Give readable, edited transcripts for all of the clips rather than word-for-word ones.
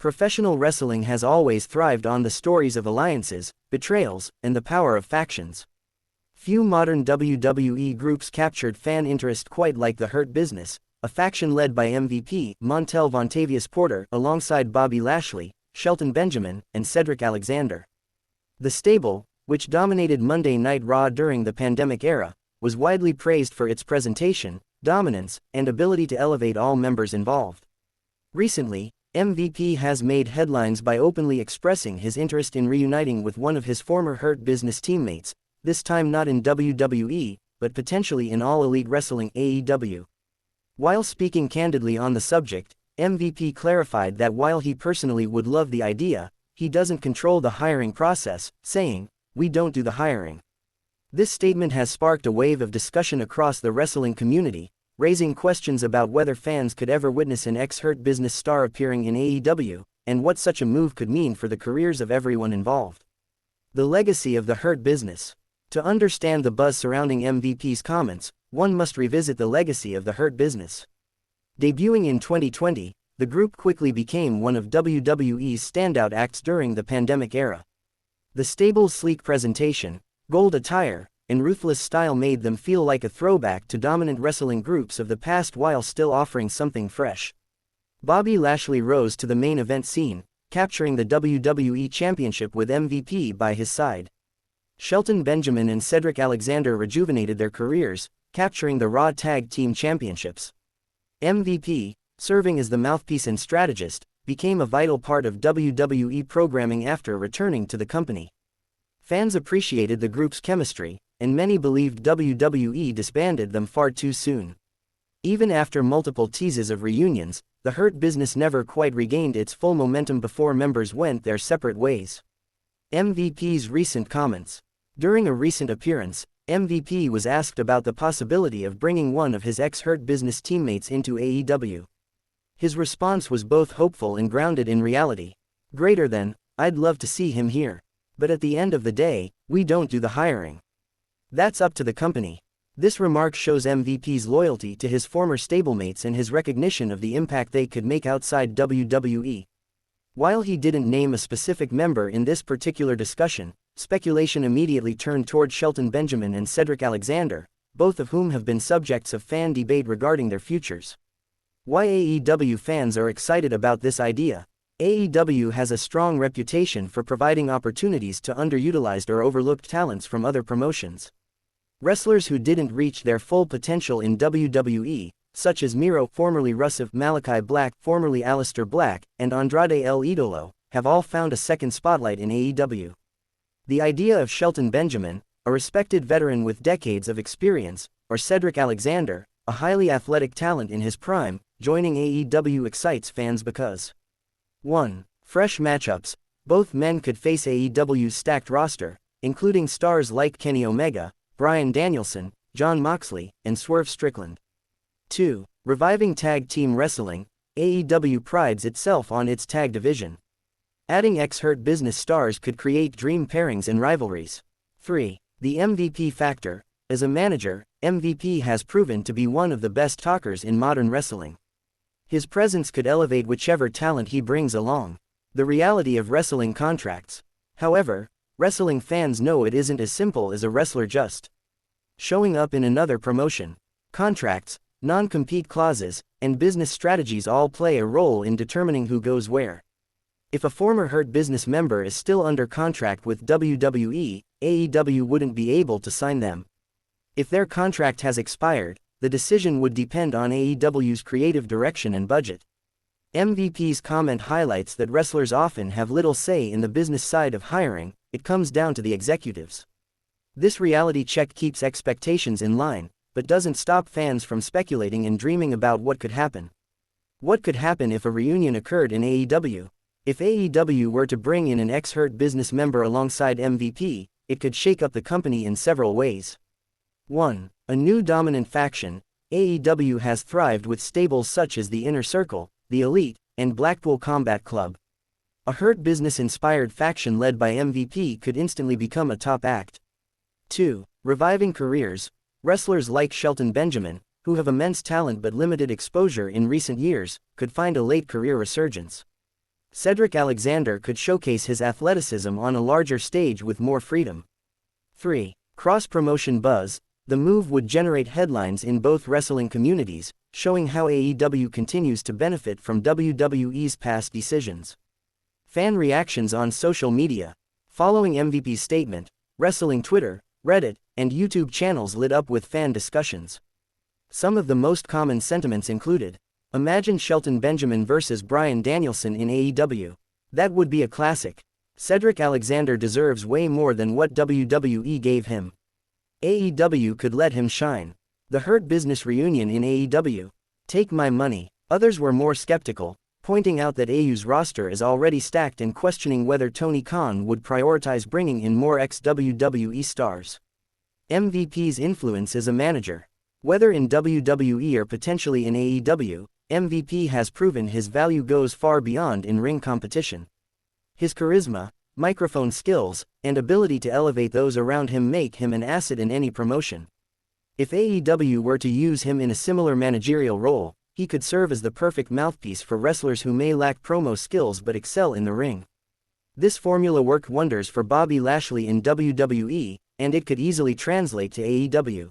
Professional wrestling has always thrived on the stories of alliances, betrayals, and the power of factions. Few modern WWE groups captured fan interest quite like the Hurt Business, a faction led by MVP Montel Vontavious Porter alongside Bobby Lashley, Shelton Benjamin, and Cedric Alexander. The stable, which dominated Monday Night Raw during the pandemic era, was widely praised for its presentation, dominance, and ability to elevate all members involved. Recently, MVP has made headlines by openly expressing his interest in reuniting with one of his former Hurt Business teammates, this time not in WWE, but potentially in All Elite Wrestling AEW. While speaking candidly on the subject, MVP clarified that while he personally would love the idea, he doesn't control the hiring process, saying, "We don't do the hiring." This statement has sparked a wave of discussion across the wrestling community, raising questions about whether fans could ever witness an ex-Hurt Business star appearing in AEW, and what such a move could mean for the careers of everyone involved. The legacy of the Hurt Business. To understand the buzz surrounding MVP's comments, one must revisit the legacy of the Hurt Business. Debuting in 2020, the group quickly became one of WWE's standout acts during the pandemic era. The stable's sleek presentation, gold attire, and ruthless style made them feel like a throwback to dominant wrestling groups of the past while still offering something fresh. Bobby Lashley rose to the main event scene, capturing the WWE Championship with MVP by his side. Shelton Benjamin and Cedric Alexander rejuvenated their careers, capturing the Raw Tag Team Championships. MVP, serving as the mouthpiece and strategist, became a vital part of WWE programming after returning to the company. Fans appreciated the group's chemistry, and many believed WWE disbanded them far too soon. Even after multiple teases of reunions, the Hurt Business never quite regained its full momentum before members went their separate ways. MVP's recent comments. During a recent appearance, MVP was asked about the possibility of bringing one of his ex-Hurt Business teammates into AEW. His response was both hopeful and grounded in reality. "Greater than, I'd love to see him here. But at the end of the day, we don't do the hiring. That's up to the company." This remark shows MVP's loyalty to his former stablemates and his recognition of the impact they could make outside WWE. While he didn't name a specific member in this particular discussion, speculation immediately turned toward Shelton Benjamin and Cedric Alexander, both of whom have been subjects of fan debate regarding their futures. Why AEW fans are excited about this idea. AEW has a strong reputation for providing opportunities to underutilized or overlooked talents from other promotions. Wrestlers who didn't reach their full potential in WWE, such as Miro, formerly Rusev, Malachi Black, formerly Aleister Black, and Andrade El Idolo, have all found a second spotlight in AEW. The idea of Shelton Benjamin, a respected veteran with decades of experience, or Cedric Alexander, a highly athletic talent in his prime, joining AEW excites fans because 1. Fresh matchups. Both men could face AEW's stacked roster, including stars like Kenny Omega, Bryan Danielson, Jon Moxley, and Swerve Strickland. 2. Reviving tag team wrestling. AEW prides itself on its tag division. Adding ex-Hurt Business stars could create dream pairings and rivalries. 3. The MVP factor. As a manager, MVP has proven to be one of the best talkers in modern wrestling. His presence could elevate whichever talent he brings along. The reality of wrestling contracts. However, wrestling fans know it isn't as simple as a wrestler just showing up in another promotion. Contracts, non-compete clauses, and business strategies all play a role in determining who goes where. If a former Hurt Business member is still under contract with WWE, AEW wouldn't be able to sign them. If their contract has expired, the decision would depend on AEW's creative direction and budget. MVP's comment highlights that wrestlers often have little say in the business side of hiring, it comes down to the executives. This reality check keeps expectations in line, but doesn't stop fans from speculating and dreaming about what could happen. What could happen if a reunion occurred in AEW? If AEW were to bring in an ex-Hurt Business member alongside MVP, it could shake up the company in several ways. 1. A new dominant faction. AEW has thrived with stables such as the Inner Circle, the Elite, and Blackpool Combat Club. A Hurt Business-inspired faction led by MVP could instantly become a top act. 2. Reviving careers. Wrestlers like Shelton Benjamin, who have immense talent but limited exposure in recent years, could find a late career resurgence. Cedric Alexander could showcase his athleticism on a larger stage with more freedom. 3. Cross-promotion buzz. The move would generate headlines in both wrestling communities, showing how AEW continues to benefit from WWE's past decisions. Fan reactions on social media. Following MVP's statement, wrestling Twitter, Reddit, and YouTube channels lit up with fan discussions. Some of the most common sentiments included: imagine Shelton Benjamin versus Bryan Danielson in AEW. That would be a classic. Cedric Alexander deserves way more than what WWE gave him. AEW could let him shine. The Hurt Business reunion in AEW. Take my money. Others were more skeptical, pointing out that AEW's roster is already stacked and questioning whether Tony Khan would prioritize bringing in more ex-WWE stars. MVP's influence as a manager. Whether in WWE or potentially in AEW, MVP has proven his value goes far beyond in-ring competition. His charisma, microphone skills, and ability to elevate those around him make him an asset in any promotion. If AEW were to use him in a similar managerial role, he could serve as the perfect mouthpiece for wrestlers who may lack promo skills but excel in the ring. This formula worked wonders for Bobby Lashley in WWE, and it could easily translate to AEW.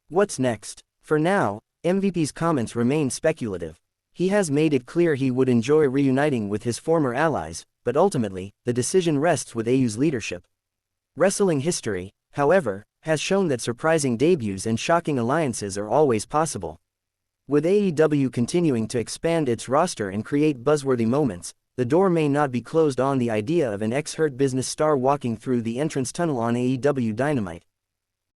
What's next? For now, MVP's comments remain speculative. He has made it clear he would enjoy reuniting with his former allies, but ultimately, the decision rests with AEW's leadership. Wrestling history, however, has shown that surprising debuts and shocking alliances are always possible. With AEW continuing to expand its roster and create buzzworthy moments, the door may not be closed on the idea of an ex-Hurt Business star walking through the entrance tunnel on AEW Dynamite.